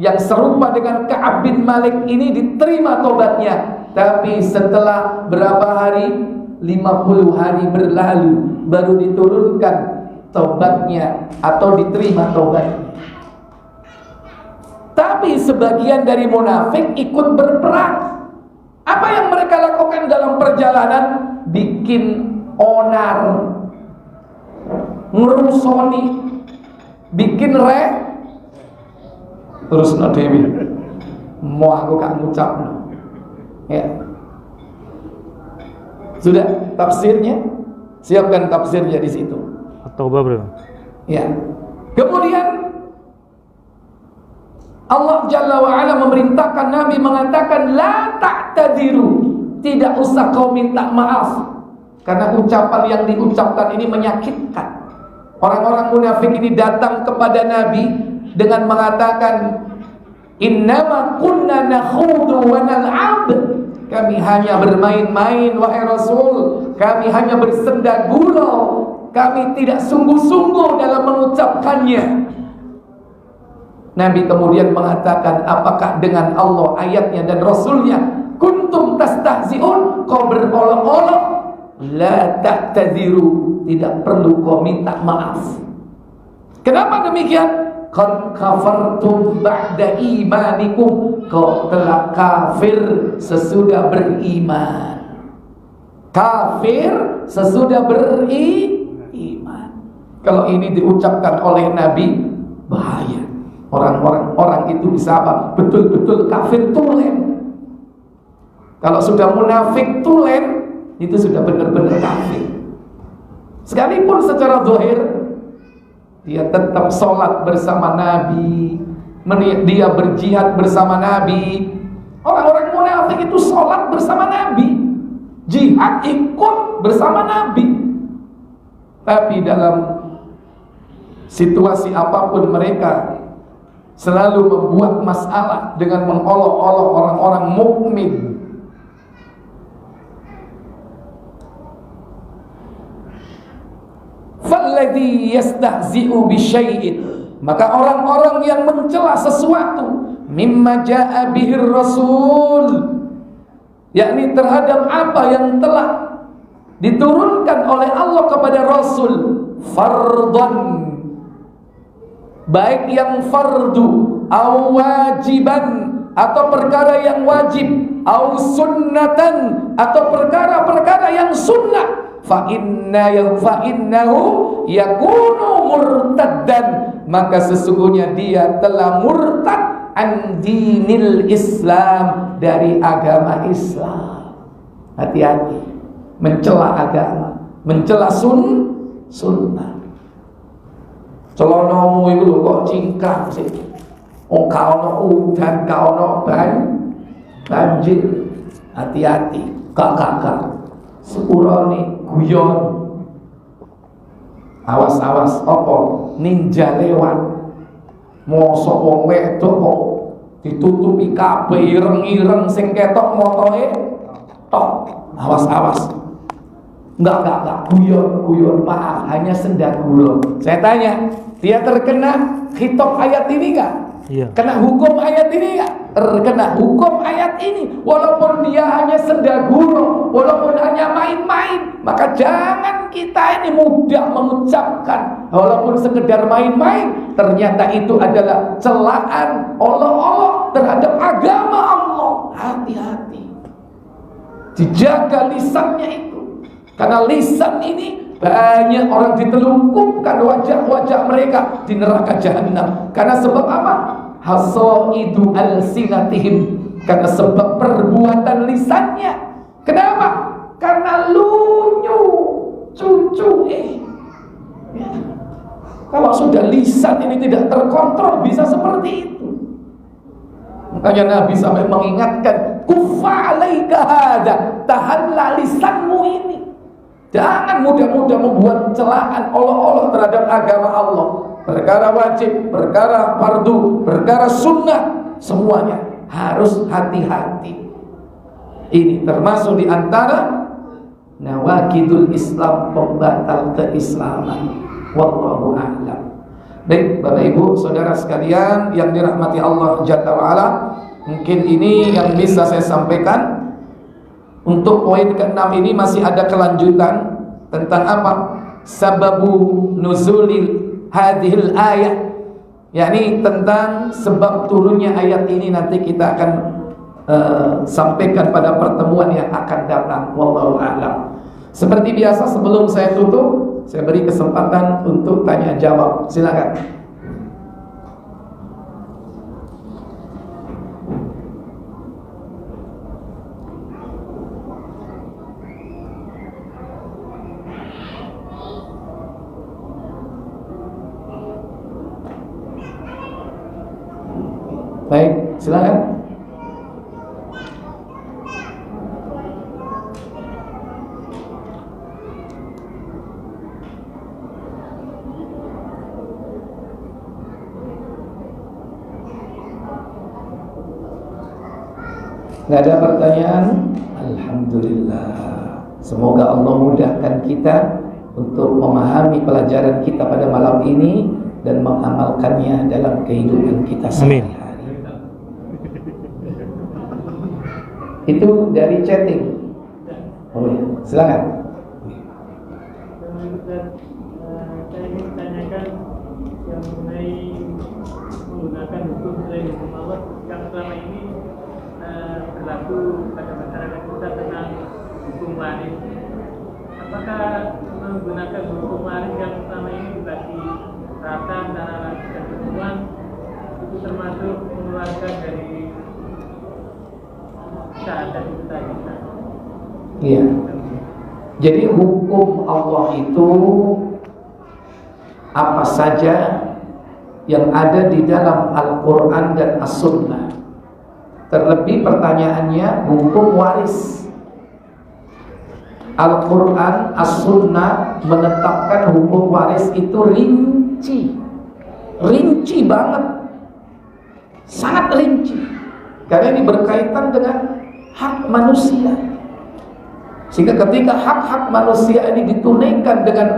yang serupa dengan Ka'ab bin Malik ini diterima tobatnya. Tapi setelah berapa hari, 50 hari berlalu, baru diturunkan tobatnya atau diterima tobatnya. Tapi sebagian dari munafik ikut berperang. Apa yang mereka lakukan dalam perjalanan? Bikin onar, ngerusoni, bikin terus Dewi, mau aku gak ngucap ya. Sudah tafsirnya, siapkan tafsirnya di situ. At-Taubah, bro. Ya. Kemudian Allah Jalla wa'ala memerintahkan Nabi mengatakan, "La ta'tadiru," tidak usah kau minta maaf. Karena ucapan yang diucapkan ini menyakitkan. Orang-orang munafik ini datang kepada Nabi dengan mengatakan, "Innama kunna nakhudu wa nal'ab." Kami hanya bermain-main wahai Rasul, kami hanya bersenda gurau, kami tidak sungguh-sungguh dalam mengucapkannya. Nabi kemudian mengatakan, apakah dengan Allah, ayatnya dan Rasulnya, kuntum tastahzi'un, kau berolok-olok, la ta'tadiru, tidak perlu kau minta maaf. Kenapa demikian? Qad kafartum ba'da imanikum, kau telah kafir sesudah beriman. Kafir sesudah beriman. Kalau ini diucapkan oleh Nabi, bahaya. Orang itu bisa apa? Betul-betul kafir tulen. Kalau sudah munafik tulen, itu sudah benar-benar kafir. Sekalipun secara zahir dia tetap sholat bersama Nabi, dia berjihad bersama Nabi. Orang-orang munafik itu sholat bersama Nabi, jihad ikut bersama Nabi, tapi dalam situasi apapun mereka selalu membuat masalah dengan mengolok-olok orang-orang mukmin. Falladhi yastahzi'u bisyai'in, maka orang-orang yang mencela sesuatu mimma ja'a bihir rasul, yakni terhadap apa yang telah diturunkan oleh Allah kepada Rasul, fardhan, baik yang fardu au wajiban, atau perkara yang wajib, au sunnatan, atau perkara-perkara yang sunnah, fa innahu yakunu murtaddan, maka sesungguhnya dia telah murtad an dinil Islam, dari agama Islam. Hati-hati mencela agama, mencela sunnah. Celonomu itu lho kok cingkrang sih. Oh kaono udan, kaono banjir. Hati-hati, kakak. Sepurane guyon. Awas-awas apa? Ninja lewat. Mosok wong wedok kok ditutupi kabeh ireng-ireng sing ketok motoe tok. Awas-awas. Enggak, guyon, maaf, hanya sendaguro. Saya tanya, dia terkena khitab ayat ini enggak? Iya. Kena hukum ayat ini enggak? Terkena hukum ayat ini, walaupun dia hanya sendaguro, walaupun hanya main-main, maka jangan kita ini mudah mengucapkan, walaupun sekedar main-main, ternyata itu adalah celaan, olok-olok terhadap agama Allah. Hati-hati, dijaga lisannya itu. Karena lisan ini banyak orang ditelungkupkan wajah-wajah mereka di neraka jahanam. Karena sebab apa? Hasaidu alsinatihim, karena sebab perbuatan lisannya. Kenapa? Karena lunyu, cucu. Ya. Kalau sudah lisan ini tidak terkontrol, bisa seperti itu. Makanya Nabi sampai mengingatkan, kufa alaika hada, tahanlah lisanmu ini. Jangan mudah-mudah membuat celaan, olok-olok terhadap agama Allah. Perkara wajib, perkara fardu, perkara sunnah, semuanya harus hati-hati. Ini termasuk di antara nawakidul Islam, pembatal keislaman. Wallahu a'lam. Baik, Bapak Ibu, saudara sekalian yang dirahmati Allah Jalla wa'ala, mungkin ini yang bisa saya sampaikan. Untuk poin ke-6 ini masih ada kelanjutan tentang apa? Sababu nuzulil hadhil ayat, yakni tentang sebab turunnya ayat ini. Nanti kita akan sampaikan pada pertemuan yang akan datang. Wallahu a'lam. Seperti biasa, sebelum saya tutup, saya beri kesempatan untuk tanya jawab. Silakan. Baik, silakan. Nggak ada pertanyaan? Alhamdulillah. Semoga Allah mudahkan kita untuk memahami pelajaran kita pada malam ini dan mengamalkannya dalam kehidupan kita sehari-hari. Itu dari chatting. Oh ya, silakan. Saya ingin menanyakan yang mengenai menggunakan hukum selain hukum Allah yang selama ini berlaku pada masyarakat kita tentang hukum waris. Apakah menggunakan hukum waris yang selama ini dibagi rata antara laki dan perempuan itu termasuk mengeluarkan dari syahadat itu tadi? Iya. Jadi hukum Allah itu apa saja yang ada di dalam Al-Quran dan As-Sunnah. Terlebih pertanyaannya hukum waris. Al-Quran, As-Sunnah menetapkan hukum waris itu rinci banget, sangat rinci, karena ini berkaitan dengan hak manusia. Sehingga ketika hak-hak manusia ini ditunaikan dengan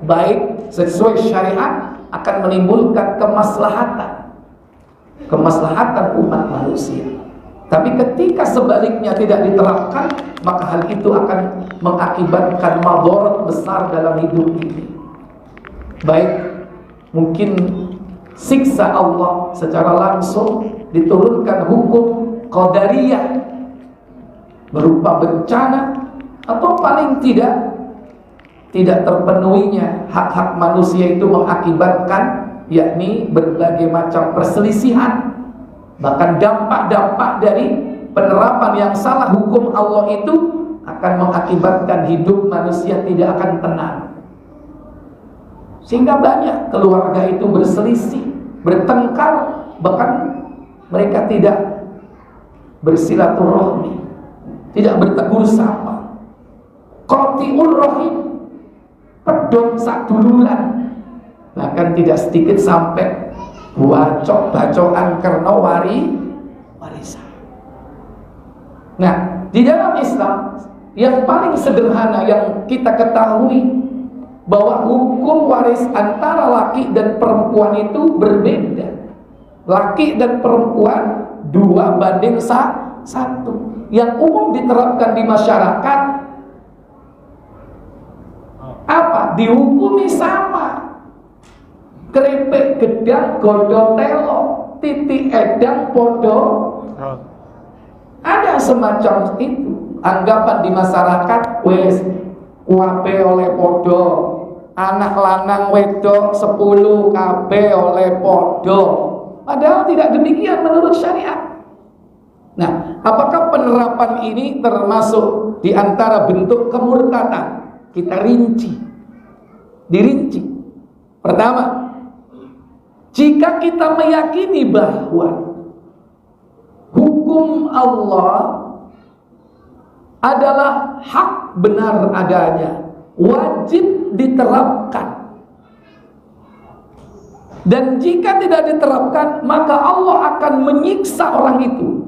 baik sesuai syariat, akan menimbulkan kemaslahatan umat manusia. Tapi ketika sebaliknya tidak diterapkan, maka hal itu akan mengakibatkan madarat besar dalam hidup ini. Baik mungkin siksa Allah secara langsung, diturunkan hukum qadariyah berupa bencana, atau paling tidak terpenuhinya hak-hak manusia itu mengakibatkan yakni berbagai macam perselisihan. Bahkan dampak-dampak dari penerapan yang salah hukum Allah itu akan mengakibatkan hidup manusia tidak akan tenang. Sehingga banyak keluarga itu berselisih, bertengkar, bahkan mereka tidak bersilaturahmi, tidak bertegur sapa. Qati'ur rahim, pedot saduluran, bahkan tidak sedikit sampai bacokan karena warisan. Nah, di dalam Islam yang paling sederhana yang kita ketahui bahwa hukum waris antara laki dan perempuan itu berbeda. Laki dan perempuan 2:1. Yang umum diterapkan di masyarakat apa? Dihukumi sama. Krepek gedang godho telo, titik edang podo. Ada semacam itu anggapan di masyarakat, wes kuape oleh podo, anak lanang wedok 10 kabeh oleh podo. Padahal tidak demikian menurut syariat. Nah, apakah penerapan ini termasuk di antara bentuk kemurtadan? Kita dirinci. Pertama, jika kita meyakini bahwa hukum Allah adalah hak benar adanya, wajib diterapkan, dan jika tidak diterapkan maka Allah akan menyiksa orang itu,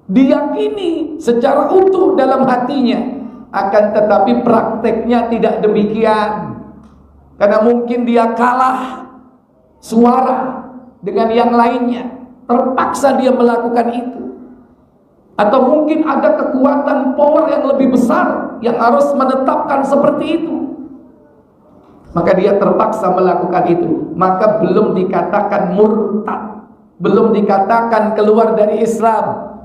diyakini secara utuh dalam hatinya. Akan tetapi prakteknya tidak demikian, karena mungkin dia kalah suara dengan yang lainnya, terpaksa dia melakukan itu. Atau mungkin ada kekuatan power yang lebih besar yang harus menetapkan seperti itu, maka dia terpaksa melakukan itu. Maka belum dikatakan murtad, belum dikatakan keluar dari Islam.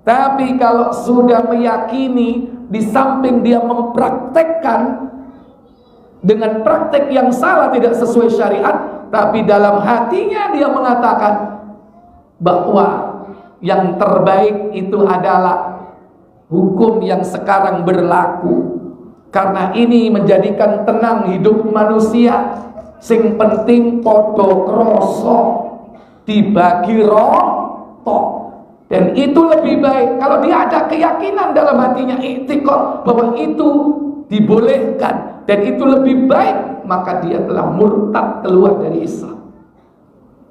Tapi kalau sudah meyakini, di samping dia mempraktekkan dengan praktek yang salah, tidak sesuai syariat, tapi dalam hatinya dia mengatakan bahwa yang terbaik itu adalah hukum yang sekarang berlaku, karena ini menjadikan tenang hidup manusia. Sing penting podo kroso dibagi roto. Dan itu lebih baik kalau dia ada keyakinan dalam hatinya, i'tiqad bahwa itu dibolehkan dan itu lebih baik, maka dia telah murtad, keluar dari Islam.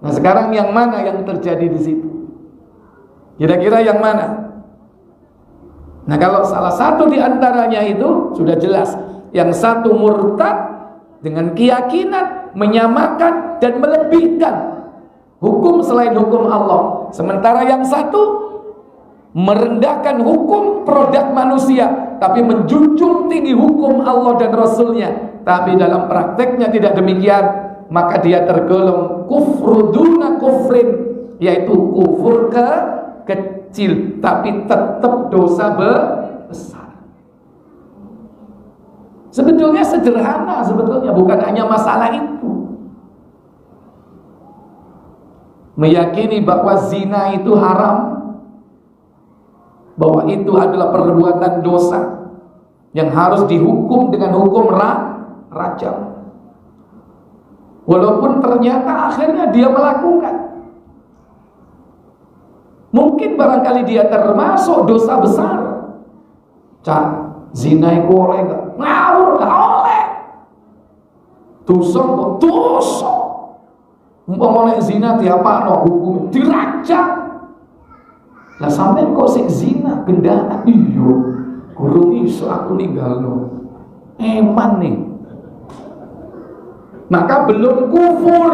Nah, sekarang yang mana yang terjadi di situ? Kira-kira yang mana? Nah, kalau salah satu di antaranya itu sudah jelas, yang satu murtad dengan keyakinan menyamakan dan melebihkan hukum selain hukum Allah, sementara yang satu merendahkan hukum produk manusia tapi menjunjung tinggi hukum Allah dan Rasulnya, tapi dalam prakteknya tidak demikian, maka dia tergolong kufru duna kufrin, yaitu kufur kecil tapi tetap dosa besar. Sebetulnya sederhana, sebetulnya bukan hanya masalah itu. Meyakini bahwa zina itu haram, bahwa itu adalah perbuatan dosa, yang harus dihukum dengan hukum rajam. Walaupun ternyata akhirnya dia melakukan. Mungkin barangkali dia termasuk dosa besar. Zina iku oleh gak? Ngawur gak oleh. Dosa kok dosa. Umpamane zina diapakno hukum dirajam. Lah sampean kok sik zina gendaan iya. Gurung iso aku ninggalno. Eman nih. Maka belum kufur,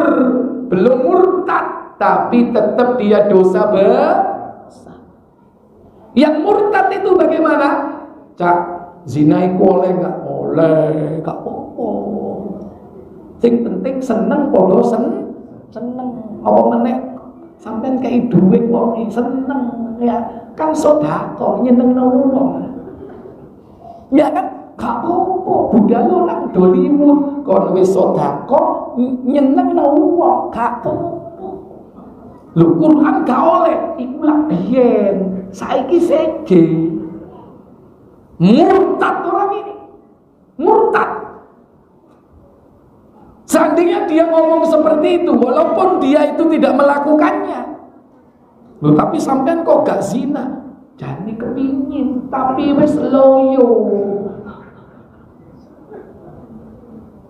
belum murtad, tapi tetap dia dosa besar. Yang murtad itu bagaimana? Zina iku oleh gak? Oleh, gak apa-apa. Sing penting seneng podo seneng. Apa meneh sampean kei dhuwit wong seneng ya kan sedekah nyenengno wong. Ya kan gak apa-apa, budal nang dolimu kon wis sedekah nyenengno wong gak apa-apa. Lho Quran gak oleh iku lak biyen, saiki seje. Murtad orang ini. Murtad. Seandainya dia ngomong seperti itu, walaupun dia itu tidak melakukannya, loh tapi sampean kok gak zina? Jane kepingin, tapi wis loyo.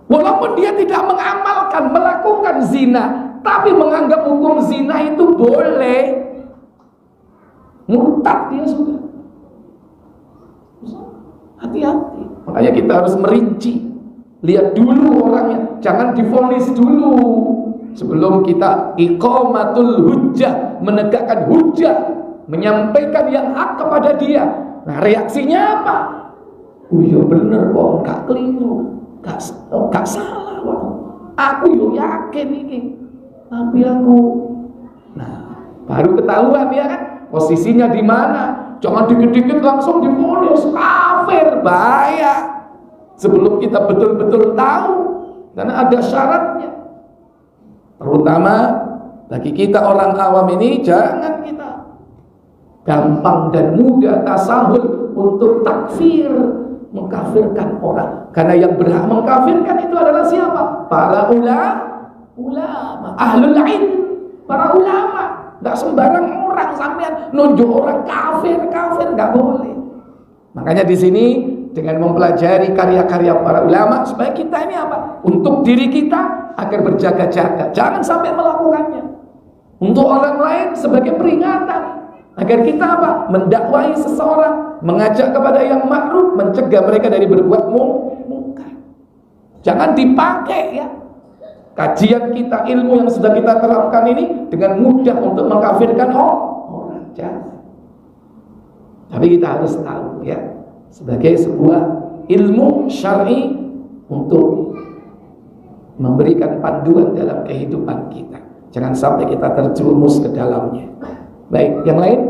Walaupun dia tidak mengamalkan, melakukan zina, tapi menganggap hukum zina itu boleh, murtad dia sudah. Hati-hati. Makanya kita harus merinci. Lihat dulu orangnya, jangan divonis dulu sebelum kita iqamatul hujjah, menegakkan hujjah, menyampaikan yang hak kepada dia. Nah reaksinya apa? Oh iya bener kok, gak keliru, gak salah kok. Aku yo yakin ini, tapi aku, nah baru ketahuan ya kan posisinya di mana. Jangan dikit-dikit langsung divonis kafir, bahaya. Sebelum kita betul-betul tahu, karena ada syaratnya. Terutama bagi kita orang awam ini, jangan kita gampang dan mudah tasahul untuk takfir, mengkafirkan orang. Karena yang berhak mengkafirkan itu adalah siapa? Para ulama, ahlul ilm, para ulama. Gak sembarang orang sampean nunjuk orang kafir, gak boleh. Makanya di sini dengan mempelajari karya-karya para ulama supaya kita ini apa? Untuk diri kita agar berjaga-jaga, jangan sampai melakukannya. Untuk orang lain sebagai peringatan agar kita apa? Mendakwahi seseorang, mengajak kepada yang ma'ruf, mencegah mereka dari berbuat mungkar. Jangan dipakai ya kajian kita, ilmu yang sudah kita terapkan ini dengan mudah untuk mengkafirkan orang. Jangan. Tapi kita harus tahu ya, sebagai sebuah ilmu syar'i untuk memberikan panduan dalam kehidupan kita. Jangan sampai kita terjerumus ke dalamnya. Baik, yang lain?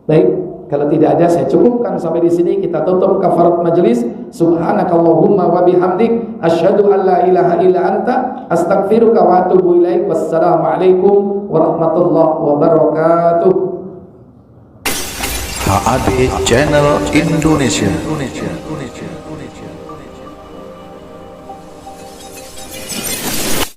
Baik, kalau tidak ada saya cukupkan sampai di sini. Kita tutup kafarat majelis. Subhanakallahumma wa bihamdik asyhadu an la ilaha illa anta astaghfiruka wa atubu ilaik. Wassalamualaikum warahmatullahi wabarakatuh. HAD Channel Indonesia.